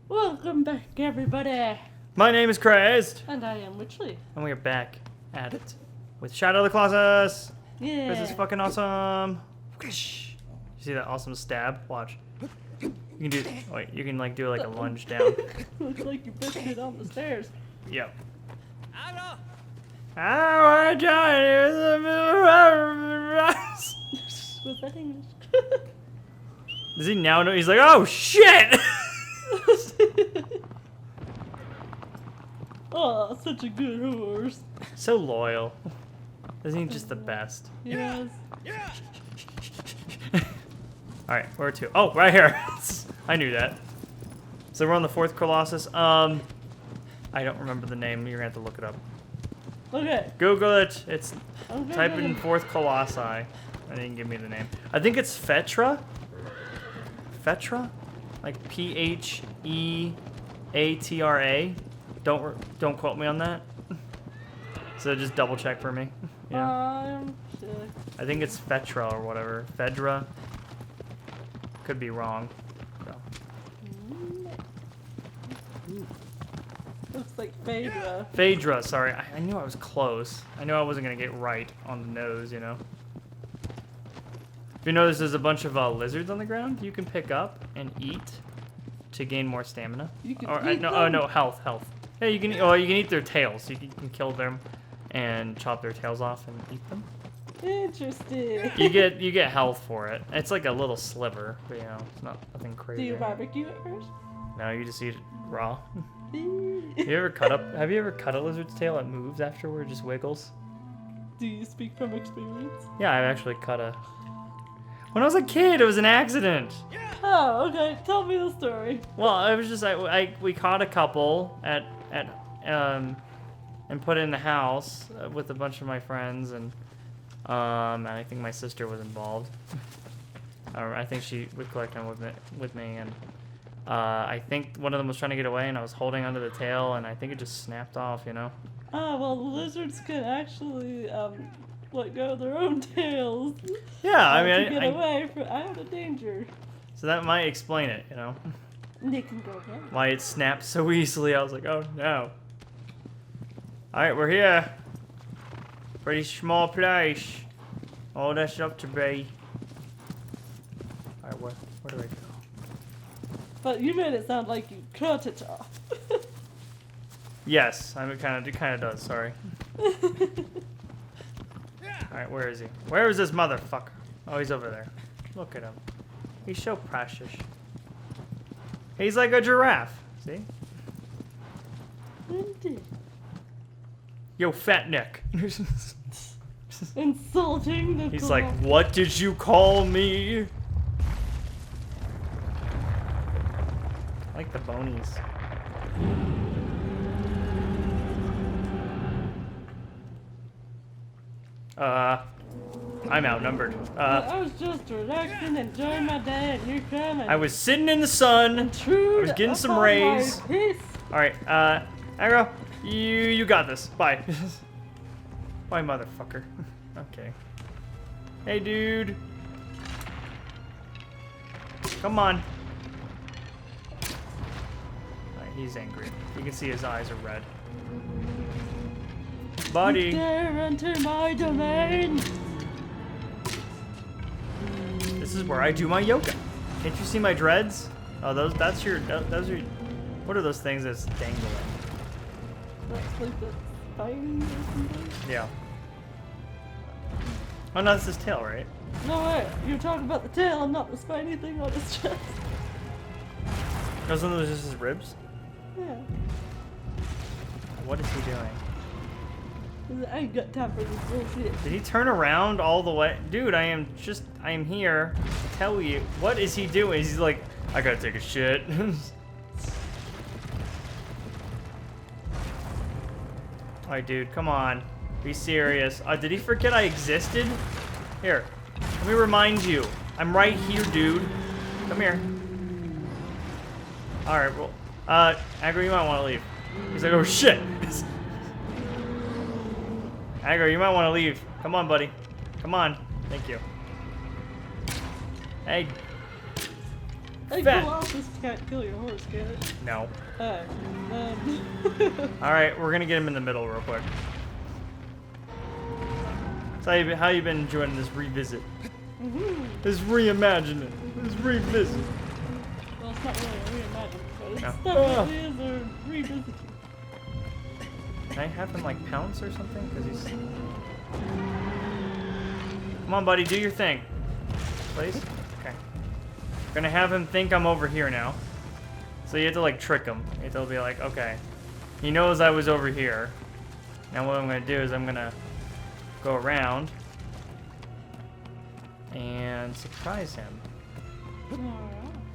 Welcome back, everybody. My name is Crazed, And I am Witchley. and we are back at it with Shadow of the Colossus. Yeah. This is fucking awesome. You see that awesome stab? Watch. You can do. Wait, you can like do like a lunge down. Looks like you pushed it on the stairs. Yep. I want to join you in the middle of Was that English? Does he now know? He's like, oh shit! Oh, such a good horse. So loyal. Isn't he just the best? Yes. Alright, where to? Oh, right here. I knew that. So we're on the 4th Colossus. I don't remember the name. You're gonna have to look it up. Okay. Google it. It's I'm type gonna- in 4th Colossi. I didn't give me the name. I think it's Fetra. Fetra, like P-H-E-A-T-R-A. Don't quote me on that. So just double check for me. Yeah. Shit. I think it's Fetra or whatever. Fedra. Could be wrong. So. Looks like Phaedra. Phaedra, sorry. I knew I was close. I knew I wasn't going to get right on the nose, you know. If you notice, there's a bunch of lizards on the ground you can pick up and eat to gain more stamina. You can Or, eat no, them? oh, no, health. Yeah, you can. Oh, you can eat their tails. You can kill them and chop their tails off and eat them. Interesting. You get health for it. It's like a little sliver, but you know, it's nothing Do crazy. you barbecue it first? No, you just eat it raw. You ever cut up? Have you ever cut a lizard's tail that moves afterward, just wiggles? Do you speak from experience? Yeah, I actually cut a. When I was a kid, it was an accident. Oh, okay. Tell me the story. Well, it was just we caught a couple at and put it in the house with a bunch of my friends and I think my sister was involved. I think she would collect them with me and I think one of them was trying to get away and I was holding onto the tail and I think it just snapped off, you know. Oh, well, lizards can actually let go of their own tails. Yeah, I to mean, get away from out of danger. so that might explain it, you know. They can go away. Why it snapped so easily. I was like, oh no. Alright, we're here. Pretty small place. Oh, that's up to be. Alright, where do I go? But you made it sound like you cut it off. Yes, it kind of does. Sorry. Alright, where is he? Where is this motherfucker? Oh, he's over there. Look at him. He's so precious. He's like a giraffe. See? Indeed. Yo, fat neck. Insulting the He's like, what did you call me? I like the bonies. I'm outnumbered. I was just relaxing, enjoying my day, and you're coming. I was sitting in the sun. I was getting some rays. Alright, Agro, you got this. Bye. Bye, motherfucker. Okay. Hey, dude. Come on. Alright, he's angry. You can see his eyes are red. Buddy. You dare enter my domain. This is where I do my yoga. Can't you see my dreads? Oh, those are what are those things that's dangling? That's like the spine or something. Yeah. Oh no, that's his tail, right? No way, you're talking about the tail and not the spiny thing on his chest. Those are just his ribs? Yeah. What is he doing? I ain't got time for this bullshit. Did he turn around all the way? Dude, I am here to tell you. What is he doing? He's like, I gotta take a shit. Alright, dude, come on. Be serious. Did he forget I existed? Here, let me remind you. I'm right here, dude. Come here. Alright, well, Agro, you might want to leave. He's like, oh shit. Agro, you might want to leave. Come on, buddy. Come on. Thank you. Hey. Hey, Fat. Colossus can't kill your horse, can it? No. Oh. Alright, we're gonna get him in the middle real quick. So how you been enjoying this revisit? This reimagining. This revisit. Well, it's not really a reimagining, but it's No. definitely is a revisiting. Can I have him like pounce or something? Because he's... Come on, buddy, do your thing. Please? Okay. Gonna have him think I'm over here now. So you have to like trick him. You have to be like, okay. He knows I was over here. Now what I'm gonna do is I'm gonna go around and surprise him.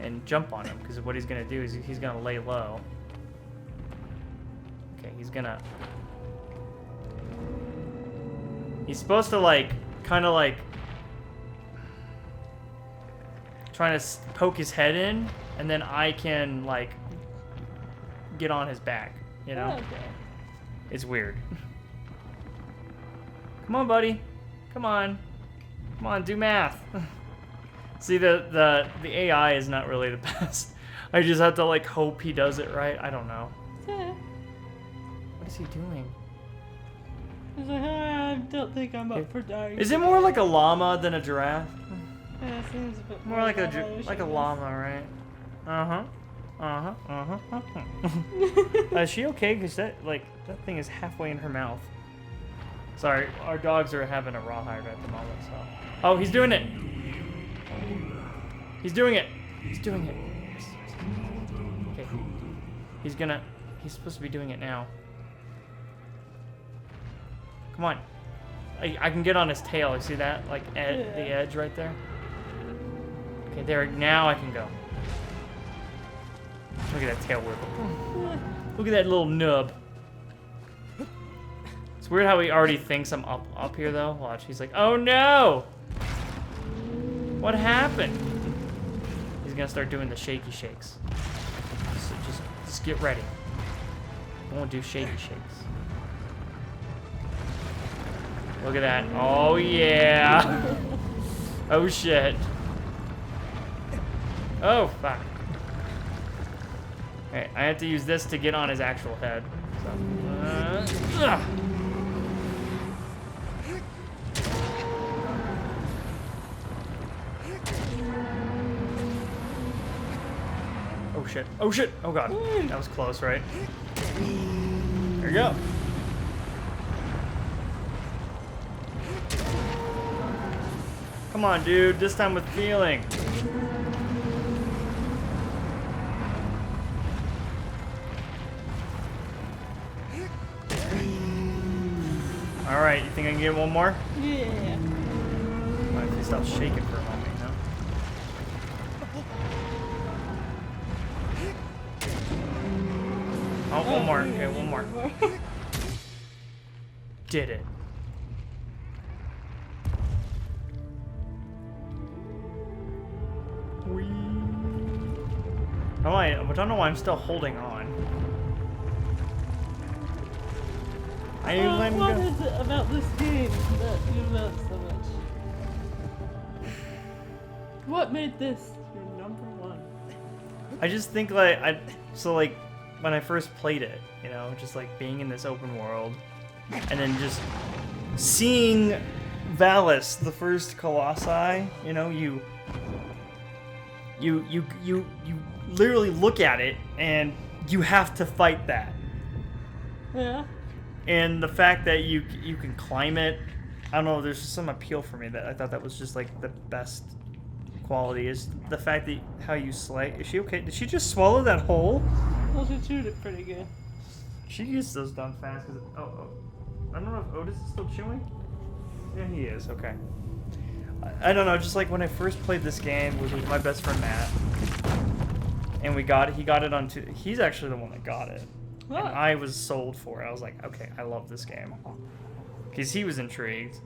And jump on him, because what he's gonna do is he's gonna lay low. Okay, he's supposed to like, kind of like, trying to poke his head in, and then I can like get on his back, you know? Okay. It's weird. Come on, buddy. Come on. Come on, do math. See, the AI is not really the best. I just have to like hope he does it right. I don't know. Yeah. What is he doing? He's like, I don't think I'm up for dying. Is it more like a llama than a giraffe? Yeah, it seems a bit More like a llama-ish, like I a guess. llama, right? Is she okay? Cause that thing is halfway in her mouth. Sorry, our dogs are having a rawhide at the moment. So. Oh, he's doing it. He's doing it. He's doing it. Okay. He's supposed to be doing it now. Come on. I can get on his tail. You see that? Like the edge right there. Okay, there. Now I can go. Look at that tail whip. Look at that little nub. It's weird how he already thinks I'm up here though. Watch. He's like, oh no! What happened? He's gonna start doing the shaky shakes. So just get ready. I won't do shaky shakes. Look at that. Oh yeah. Oh shit. Oh fuck. Okay, I have to use this to get on his actual head. So, Oh shit. Oh shit. Oh god. That was close, right? There you go. Come on, dude. This time with feeling. Alright, you think I can get one more? Yeah. Might have to stop shaking for a moment, you know? Oh, one more. Okay, one more. Did it. Whee. Oh, I don't know why I'm still holding on. What is it about this game that you love so much? What made this your number one? I just think when I first played it, you know, just like being in this open world, and then just seeing Valis, the first Colossi, you know, you literally look at it and you have to fight that. Yeah. And the fact that you can climb it, I don't know, there's just some appeal for me that I thought that was just like the best quality is the fact that how you slay. Is she okay? Did she just swallow that whole? Well, she chewed it pretty good. She gets those done fast. Oh, I don't know if Otis is still chewing. Yeah, he is. Okay. I don't know. Just like when I first played this game with my best friend Matt, and he got it on two. He's actually the one that got it. Oh. And I was sold for it. I was like, okay, I love this game. Because he was intrigued.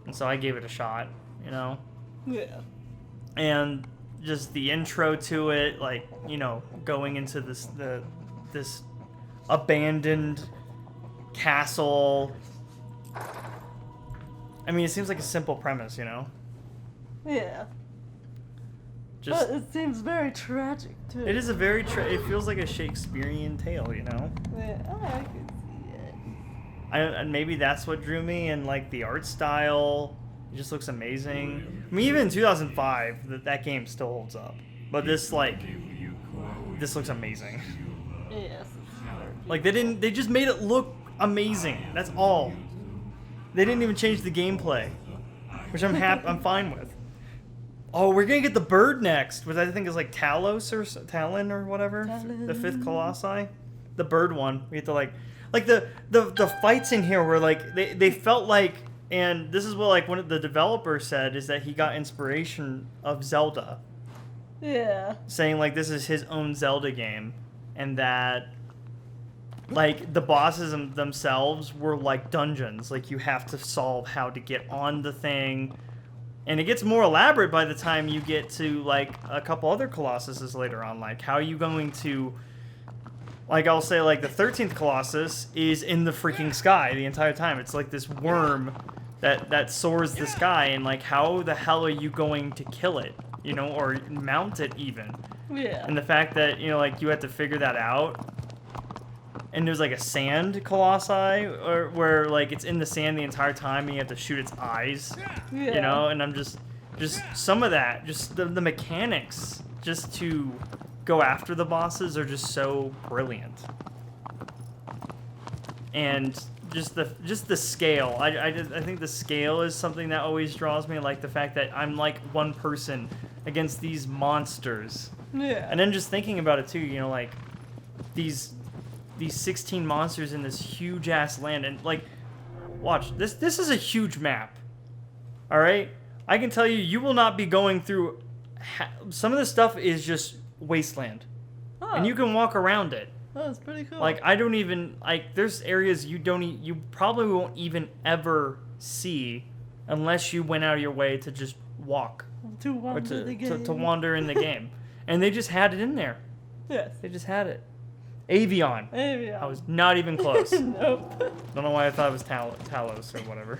And so I gave it a shot, you know? Yeah. And just the intro to it, like, you know, going into this abandoned castle. I mean, it seems like a simple premise, you know? Yeah. Just But it seems very tragic too. it is a very it feels like a Shakespearean tale, you know. Yeah, I can see it. And maybe that's what drew me, and like the art style, it just looks amazing. I mean, even in 2005, that game still holds up. But this this looks amazing. Yes. Like they just made it look amazing. That's all. They didn't even change the gameplay, which I'm fine with. Oh, we're gonna get the bird next, which I think is like Talos or Talon or whatever. Talon. The 5th Colossi, the bird one. We have to like the fights in here were like they felt like, and this is what like one of the developers said is that he got inspiration of Zelda, Yeah. saying like this is his own Zelda game, and that like the bosses themselves were like dungeons, like you have to solve how to get on the thing. And it gets more elaborate by the time you get to, like, a couple other Colossuses later on. Like, how are you going to... Like, I'll say, like, the 13th Colossus is in the freaking sky the entire time. It's like this worm that soars the sky. And, like, how the hell are you going to kill it? You know, or mount it even. Yeah. And the fact that, you know, like, you have to figure that out. And there's, like, a sand Colossi, or where, like, it's in the sand the entire time and you have to shoot its eyes. Yeah. You know, and I'm just some of that, just the mechanics, just to go after the bosses are just so brilliant. And just the scale, I think the scale is something that always draws me, like the fact that I'm like one person against these monsters. Yeah. And then just thinking about it too, you know, like these 16 monsters in this huge ass land, and like, watch this is a huge map. All right, I can tell you, you will not be going through. Some of the stuff is just wasteland, and you can walk around it. Oh, that's pretty cool. Like I don't even like. There's areas you probably won't even ever see, unless you went out of your way to just walk to wander the game. To wander in the game, and they just had it in there. Yes. They just had it. Avion. Avion. I was not even close. Nope. Don't know why I thought it was Talos or whatever.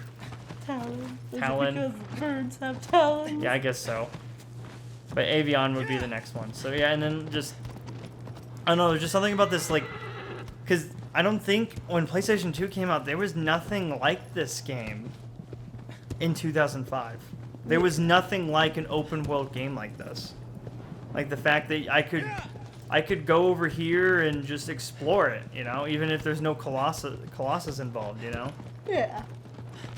Talon. Is Talon. it because birds have talons? Yeah, I guess so. But Avion would be the next one. So yeah, and then just I don't know. There's just something about this, like, because I don't think when PlayStation 2 came out, there was nothing like this game in 2005. There was nothing like an open world game like this. Like the fact that I could go over here and just explore it, you know, even if there's no Colossus involved, you know. Yeah.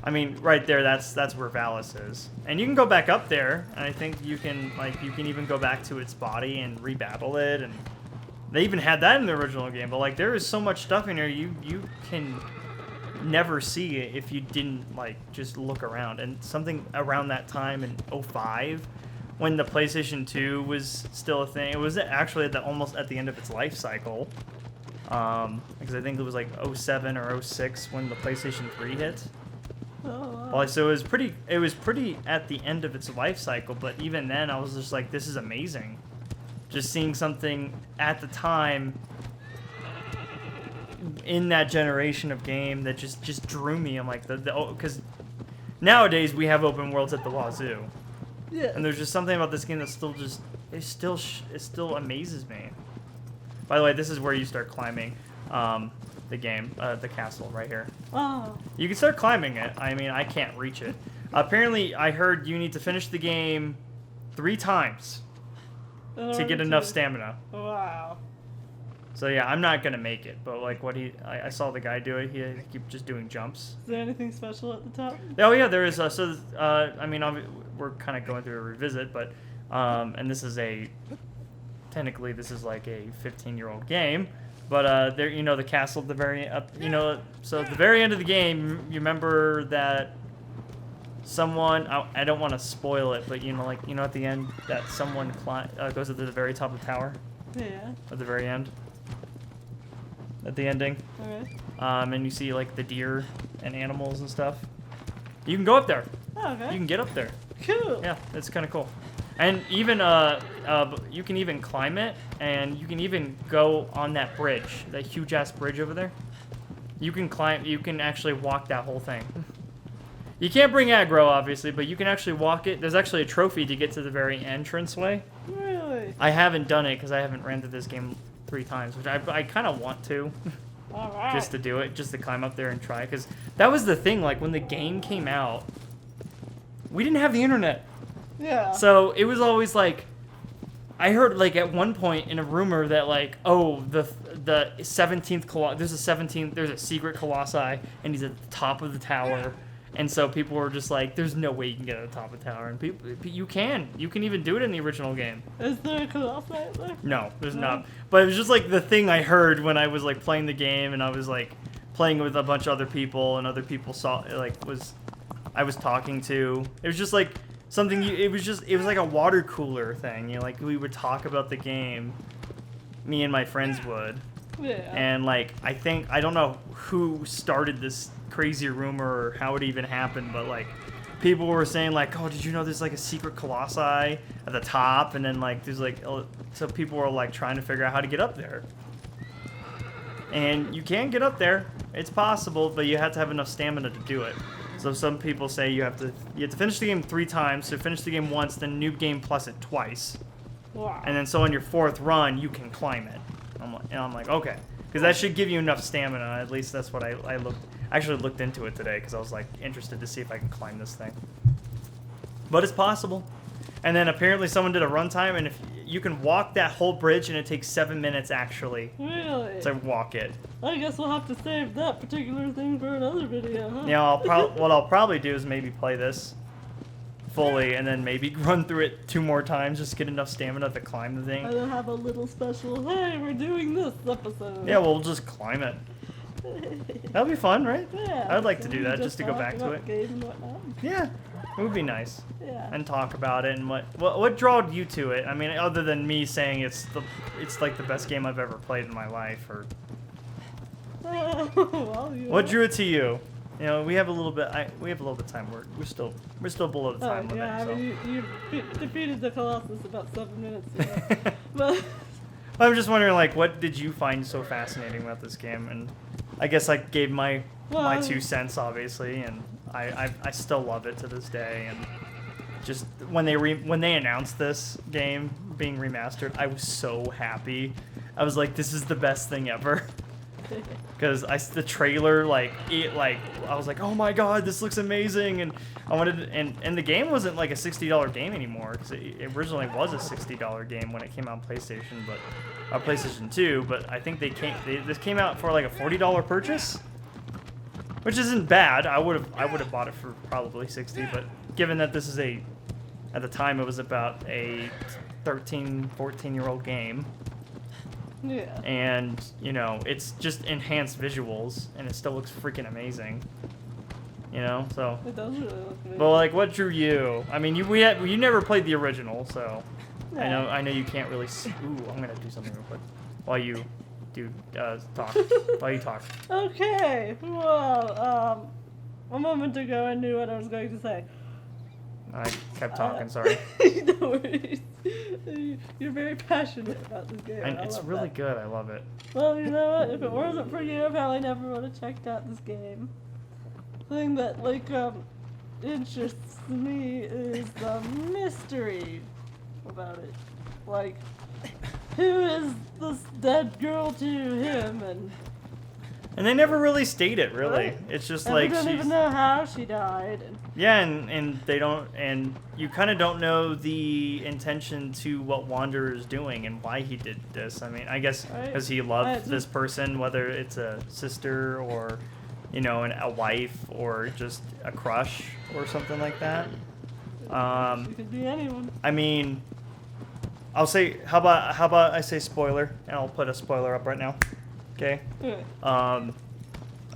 I mean, right there, that's where Valis is, and you can go back up there, and I think you can even go back to its body and rebattle it, and they even had that in the original game. But like, there is so much stuff in here you can never see it if you didn't like just look around. And something around that time in 05, when the PlayStation 2 was still a thing, it was actually almost at the end of its life cycle. Because I think it was like 07 or 06 when the PlayStation 3 hit. Oh, wow. Well, so it was pretty at the end of its life cycle, but even then I was just like, this is amazing. Just seeing something at the time in that generation of game that just drew me. I'm like, because nowadays we have open worlds at the wazoo. Yeah. And there's just something about this game that it still amazes me. By the way, this is where you start climbing the castle right here. Oh. You can start climbing it. I mean, I can't reach it. Apparently, I heard you need to finish the game 3 times to get enough stamina. Wow. So yeah, I'm not gonna make it. But like I saw the guy do it. He keep just doing jumps. Is there anything special at the top? Oh yeah, there is. I mean, we're kind of going through a revisit, but and this is technically this is like a 15-year-old game. But there, you know, the castle at the very up, you know, so at the very end of the game, you remember that someone, I don't want to spoil it, but you know, like, you know, at the end that someone goes to the very top of the tower. Yeah. At the very end. At the ending. Okay. And you see like the deer and animals and stuff. You can go up there. Oh, okay. You can get up there. Cool. Yeah, it's kind of cool. And even you can even climb it, and you can even go on that bridge, that huge ass bridge over there. You can climb. You can actually walk that whole thing. You can't bring aggro, obviously, but you can actually walk it. There's actually a trophy to get to the very entranceway. Really? I haven't done it because I haven't ran through this game 3 times, which I kind of want to. All right. Just to do it, just to climb up there and try. Because that was the thing, like, when the game came out, we didn't have the internet. Yeah. So it was always like, I heard, like, at one point in a rumor that, like, oh, the 17th Colossus, there's a secret Colossi, and he's at the top of the tower. And so people were just like, there's no way you can get to the top of the tower. And you can even do it in the original game. Is there a Colossus there? No, there's not. But it was just like the thing I heard when I was like playing the game, and I was like playing with a bunch of other people, and other people I was talking to. It was just like something. It was like a water cooler thing. You know, like we would talk about the game. Me and my friends would. Yeah. And like I don't know who started this crazy rumor or how it even happened, but like people were saying like, oh, did you know there's like a secret Colossi at the top, and then like there's like, so people were like trying to figure out how to get up there. And you can get up there, it's possible, but you have to have enough stamina to do it. So some people say you have to finish the game 3 times. So finish the game once, then new game plus it twice. Wow. And then so on your 4th run you can climb it. I'm like, okay, because that should give you enough stamina. At least that's what I actually looked into it today, because I was like interested to see if I can climb this thing. But it's possible. And then apparently someone did a runtime, and if you can walk that whole bridge, and it takes 7 minutes actually. Really? To walk it. I guess we'll have to save that particular thing for another video, huh? Yeah, what I'll probably do is maybe play this fully, and then maybe run through it 2 more times, just get enough stamina to climb the thing. And then have a little special, hey, we're doing this episode. Yeah, we'll just climb it. That'll be fun, right? Yeah. I'd like to do that, just to go back to it. Game and whatnot. Yeah, it would be nice. Yeah. And talk about it, and what drawed you to it? I mean, other than me saying it's like the best game I've ever played in my life, or Well, what drew it to you? You know, we have a little bit of time. We're still below the time limit. Yeah, So. I mean, you defeated the Colossus about 7 minutes ago. But I'm just wondering, like, what did you find so fascinating about this game? And I guess I gave my 2 cents, obviously, and I still love it to this day. And just when they announced this game being remastered, I was so happy. I was like, this is the best thing ever. Because the trailer, I was like, oh my god, this looks amazing, and I wanted, and the game wasn't like a $60 game anymore, because it originally was a $60 game when it came out on PlayStation, PlayStation 2, but I think this came out for like a $40 purchase, which isn't bad. I would have bought it for probably $60, but given that this is at the time it was about a 13, 14-year-old game. yeah. And, you know, it's just enhanced visuals, and it still looks freaking amazing. You know, so. It does really look amazing. But like, what drew you? I mean, you never played the original, so Yeah. I know you can't really. Ooh, I'm gonna do something real quick while you do talk. While you talk. Okay. Well, a moment ago I knew what I was going to say. I kept talking. Sorry. No worries. You're very passionate about this game. And it's really good. I love it. Well, you know what? If it wasn't for you, I probably never would have checked out this game. The thing that interests me is the mystery about it. Like, who is this dead girl to him, And they never really state it. Really, Right. it's just and like we don't even know how she died. Yeah, and they don't, and you kind of don't know the intention to what Wanderer is doing and why he did this. I mean, I guess Right. because he loved Right. this person, whether it's a sister or, you know, a wife or just a crush or something like that. She could be anyone. I mean, I'll say, how about I say spoiler, and I'll put a spoiler up right now. Okay. Okay.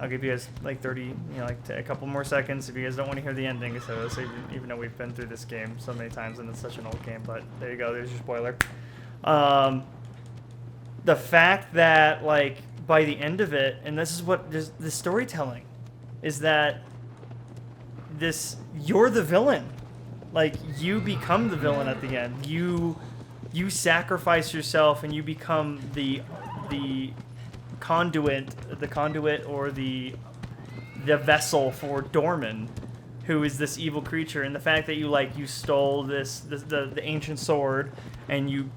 I'll give you guys like 30, you know, like a couple more seconds if you guys don't want to hear the ending. So even though we've been through this game so many times and it's such an old game, but there you go. There's your spoiler. The fact that like by the end of it, and this is what the storytelling is, that you're the villain. Like, you become the villain at the end. You sacrifice yourself and you become the conduit or the vessel for Dorman, who is this evil creature, and the fact that you stole the ancient sword, and you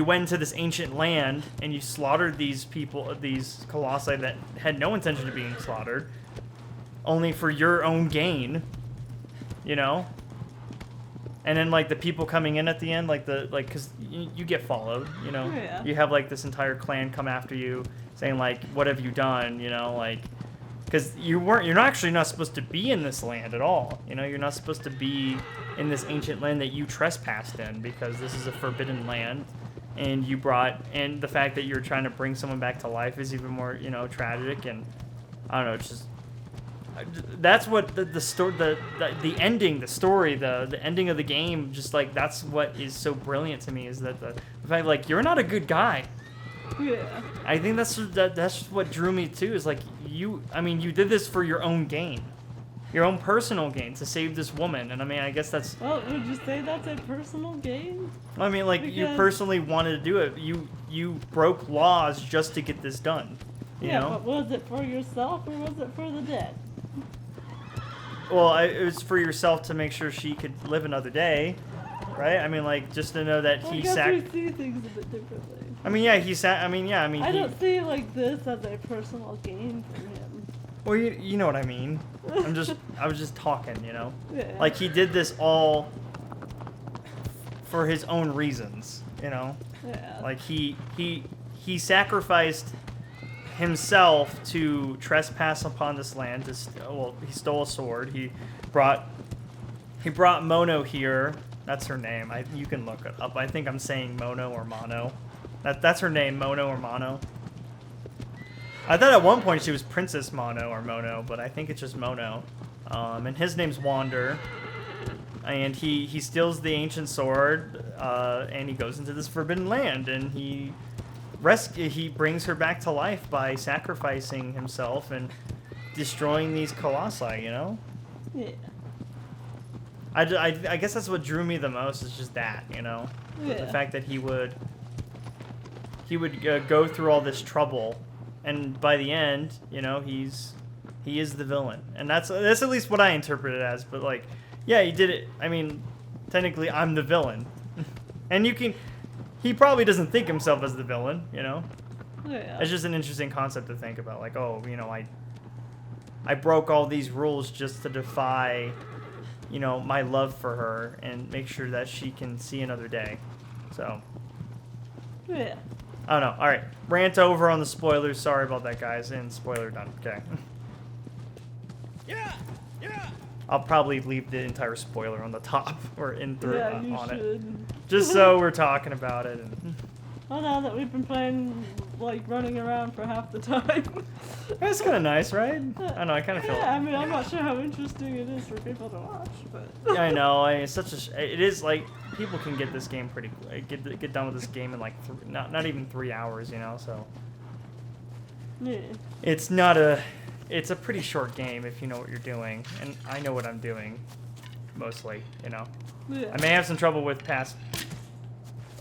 went into this ancient land and you slaughtered these people, these colossi that had no intention of being slaughtered, only for your own gain, you know. And then like the people coming in at the end, because you get followed, you know. Oh, yeah. You have like this entire clan come after you, saying like, "What have you done?" You know, like. Because you're actually not supposed to be in this land at all. You know, you're not supposed to be in this ancient land that you trespassed in, because this is a forbidden land, and the fact that you're trying to bring someone back to life is even more, you know, tragic. And I don't know, it's just that's what the ending, the story, the ending of the game, just like that's what is so brilliant to me, is that the fact like you're not a good guy. Yeah. I think that's what drew me too, is like you did this for your own gain, your own personal gain, to save this woman. And I mean, I guess that's. Well, would you say that's a personal gain? I mean, like you personally wanted to do it. You broke laws just to get this done. You know? But was it for yourself or was it for the dead? Well, it was for yourself to make sure she could live another day, right? I mean, like just to know that I guess we see things a bit differently. I mean, yeah, I don't see like this as a personal gain for him. Well, you know what I mean. I was just talking, you know. Yeah. Like he did this all for his own reasons, you know. Yeah. Like he sacrificed himself to trespass upon this land. He stole a sword. He brought Mono here. That's her name. You can look it up. I think I'm saying Mono or Mono. That's her name, Mono or Mono. I thought at one point she was Princess Mono or Mono, but I think it's just Mono. And his name's Wander. And he steals the ancient sword, and he goes into this forbidden land, and he brings her back to life by sacrificing himself and destroying these colossi, you know? Yeah. I guess that's what drew me the most, is just that, you know? Yeah. The fact that he would go through all this trouble, and by the end, you know, he is the villain, and that's at least what I interpret it as. But like, yeah, he did it. I mean, technically, I'm the villain, and he probably doesn't think himself as the villain, you know. Yeah. It's just an interesting concept to think about. Like, oh, you know, I broke all these rules just to defy, you know, my love for her and make sure that she can see another day. So. Yeah. I don't know. All right, rant over on the spoilers. Sorry about that, guys. And spoiler done. Okay. Yeah. I'll probably leave the entire spoiler on the top or in through Yeah, you on should. it, just so we're talking about it. And Well, now that we've been playing, like, running around for half the time. it's kind of nice, right? I don't know. I kind of feel. Yeah, I mean, I'm not sure how interesting it is for people to watch, but. I know. It's it is like people can get this game pretty get done with this game in like not even 3 hours, you know. So Yeah. It's a pretty short game if you know what you're doing, and I know what I'm doing, mostly, you know. Yeah. I may have some trouble with past,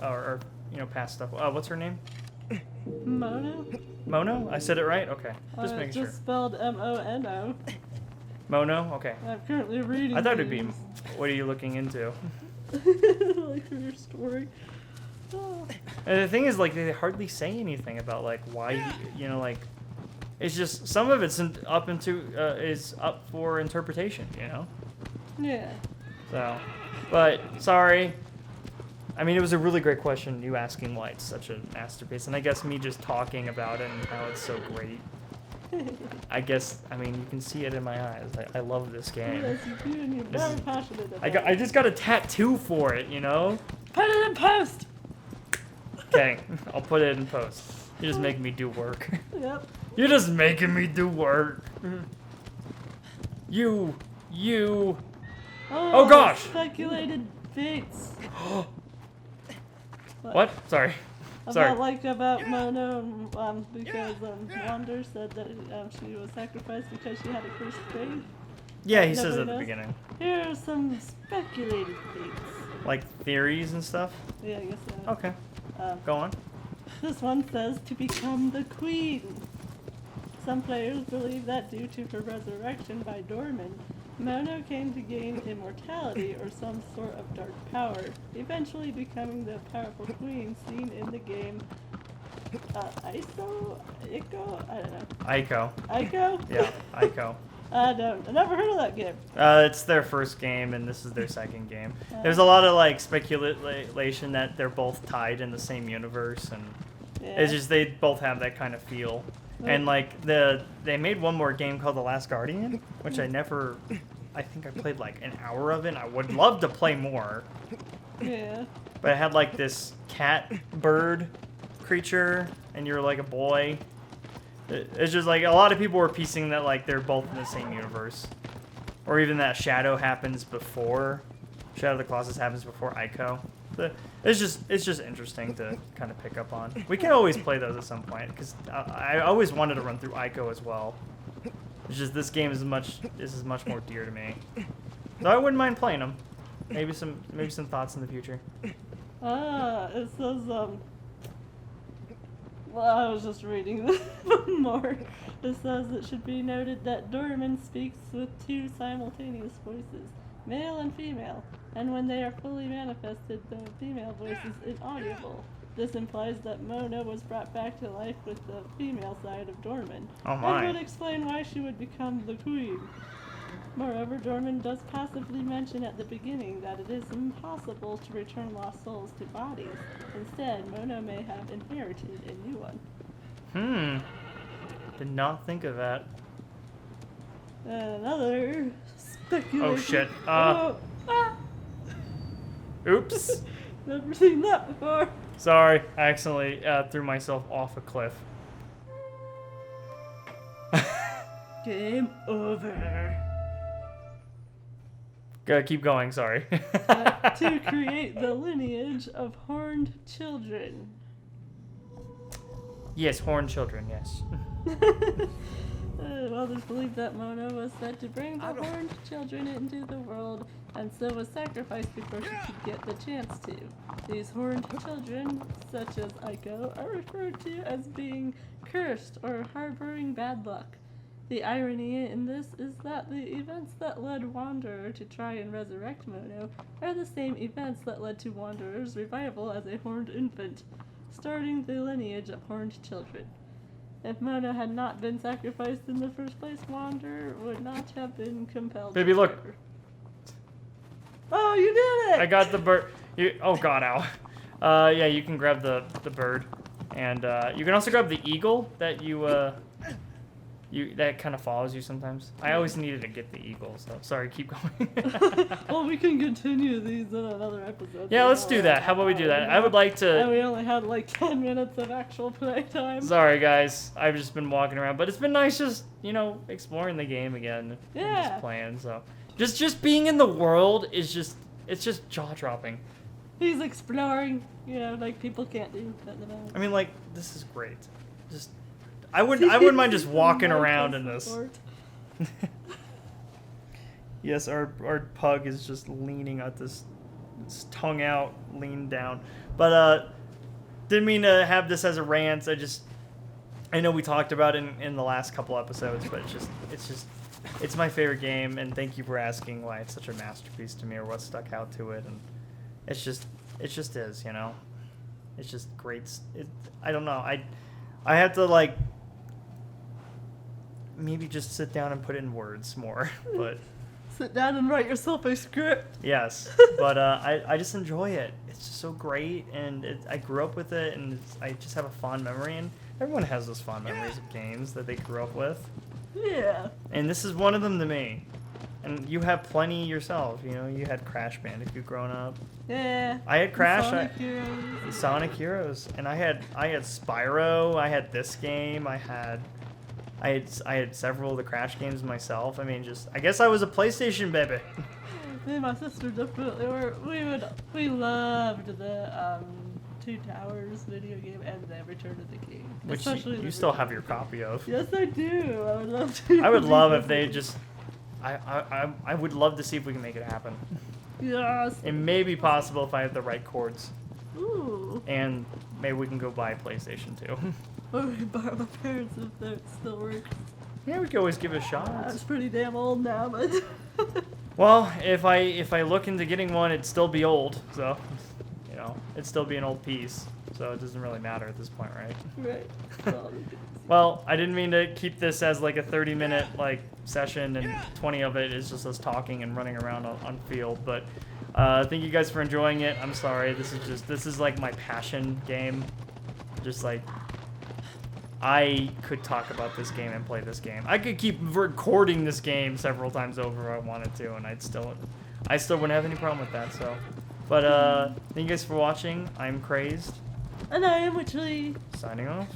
or you know, past stuff. What's her name? Mono? Mono? I said it right? Okay. Just making sure. Just spelled M-O-N-O. Mono? Okay. I'm currently reading I thought it'd be, these. what are you looking into? Like for your story. Oh. And the thing is, like, they hardly say anything about, like, why, you know, like, it's just, some of it's is up for interpretation, you know? Yeah. So, but, sorry. I mean, it was a really great question, you asking why it's such a masterpiece, and I guess me just talking about it and how it's so great. I guess, I mean, you can see it in my eyes. I love this game. Yes, you do, and you're very passionate about it. I just got a tattoo for it, you know? Put it in post! Okay, I'll put it in post. You're just making me do work. Yep. You're just making me do work. You. Oh gosh! Speculated fates. What? Sorry. About Mono, because Wander said that she was sacrificed because she had a cursed faith. Yeah, he says Nobody at the knows. beginning. Here are some speculated fates. Like theories and stuff? Yeah, I guess so. Okay. Go on. This one says to become the queen. Some players believe that due to her resurrection by Dorman, Mono came to gain immortality or some sort of dark power, eventually becoming the powerful queen seen in the game. Ico? I don't know. Ico. Ico? Yeah, Ico. I never heard of that game. It's their first game, and this is their second game. There's a lot of like speculation that they're both tied in the same universe, and it's just they both have that kind of feel. And like they made one more game called The Last Guardian, which I think I played like an hour of it. And I would love to play more. Yeah. But it had like this cat bird creature, and you're like a boy. It's just like a lot of people were piecing that like they're both in the same universe, or even that Shadow of the Colossus happens before Ico. It's just interesting to kind of pick up on. We can always play those at some point because I always wanted to run through Ico as well. It's just this game is much more dear to me, so I wouldn't mind playing them. Maybe some thoughts in the future. It says well, I was just reading more. It says it should be noted that Dorman speaks with two simultaneous voices, male and female, and when they are fully manifested, the female voice is inaudible. This implies that Mona was brought back to life with the female side of Dorman. Oh my. And would explain why she would become the queen. Moreover, Dorman does passively mention at the beginning that it is impossible to return lost souls to bodies. Instead, Mona may have inherited a new one. Did not think of that. Another speculation. Oh shit. Oops. Never seen that before. Sorry, I accidentally threw myself off a cliff. Game over. Keep going, sorry. To create the lineage of horned children. Yes, horned children, yes. Others believe that Mona was said to bring the horned children into the world, and so was sacrificed before she could get the chance to. These horned children, such as Ico, are referred to as being cursed or harboring bad luck. The irony in this is that the events that led Wanderer to try and resurrect Mono are the same events that led to Wanderer's revival as a horned infant, starting the lineage of horned children. If Mono had not been sacrificed in the first place, Wanderer would not have been compelled Baby, to look. recover. Oh, you did it! I got the bird. Oh god, ow. Yeah, you can grab the bird. And you can also grab the eagle that that kind of follows you sometimes. I always needed to get the eagle, so sorry, keep going. Well, we can continue these in another episode. Yeah, let's do that. How about we do that? I would like to... And we only had like 10 minutes of actual play time. Sorry, guys. I've just been walking around, but it's been nice just, exploring the game again. Yeah. And just playing, so... Just being in the world is just... It's just jaw-dropping. He's exploring, like people can't do at the moment. I mean, like, this is great. Just... I wouldn't mind just walking around in this. Yes, our pug is just leaning at this tongue out, leaned down. But didn't mean to have this as a rant. I know we talked about it in the last couple episodes, but it's my favorite game, and thank you for asking why it's such a masterpiece to me or what stuck out to it, and it just is, It's just great. I don't know. I have to like maybe just sit down and put it in words more, but sit down and write yourself a script. yes, but I just enjoy it. It's just so great, and I grew up with it, and I just have a fond memory, and everyone has those fond memories of games that they grew up with. Yeah. And this is one of them to me. And you have plenty yourself, you had Crash Bandicoot growing up. Yeah. I had Crash. Sonic Heroes. Sonic Heroes, and I had Spyro. I had this game. I had several of the Crash games myself. I mean, I guess I was a PlayStation baby. Me and my sister definitely were. We loved the Two Towers video game and the Return of the King. Which you still have your copy of. Yes, I do. I would love to. I would love if they just. I would love to see if we can make it happen. Yes. It may be possible if I have the right chords. Ooh. And maybe we can go buy a PlayStation 2. Or we borrow my parents if that still works. Yeah, we could always give it a shot. It's pretty damn old now, but. Well, if I look into getting one, it'd still be old, so you know, it'd still be an old piece. So it doesn't really matter at this point, right? Right. Well, I didn't mean to keep this as like a 30-minute like session, and 20 of it is just us talking and running around on field. But thank you guys for enjoying it. I'm sorry. This is like my passion game. Just like I could talk about this game and play this game. I could keep recording this game several times over if I wanted to, and I still wouldn't have any problem with that. So, but thank you guys for watching. I'm Crazed. And I am Witchley. Signing off.